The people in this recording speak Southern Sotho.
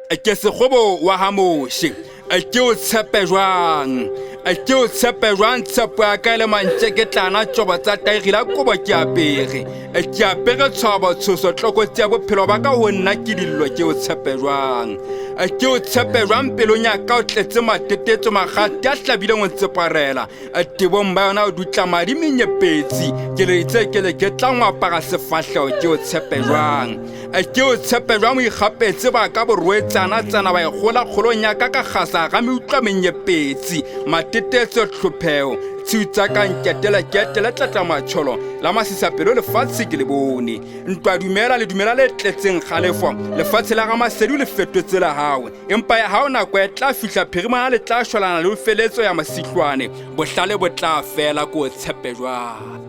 ke sekgobo wa hamoshi ke o tshepe jwang ke o tshepe jwang tshepo ya ka le mantse ke tlana tsoba tsa taigila kobo ke apere tshwaba tshoso tlokotsi ya bophelo ba ka ho nna ke dillo ke o tshepe jwang ke o tshepe jwang pelong ya ka o tletse matetetso magati a hlabileng o ntseparela tebong ba yona o dutla madi menyepetsi ke le itse ke le ke tla ngwapara sefahleo ke o tshepe jwang ke o tshepe jwang o ikgapetse ba ka borwetsana tsana ba ikgola kgolong ya ka kgasa ga me utlwa menyepetsi matetetso tlhopheo tshutsa ka nketela tlatla matsholo la masisapelo lefatshe ke le bone ntwa dumela le tletseng kgalefo lefatshe la ga masedi le fetotse la hawe empa ya hao nako e tla fihla phirimana le tla shwalana le feletso ya masihlwane bohlale bo tla fela ko tshepe jwang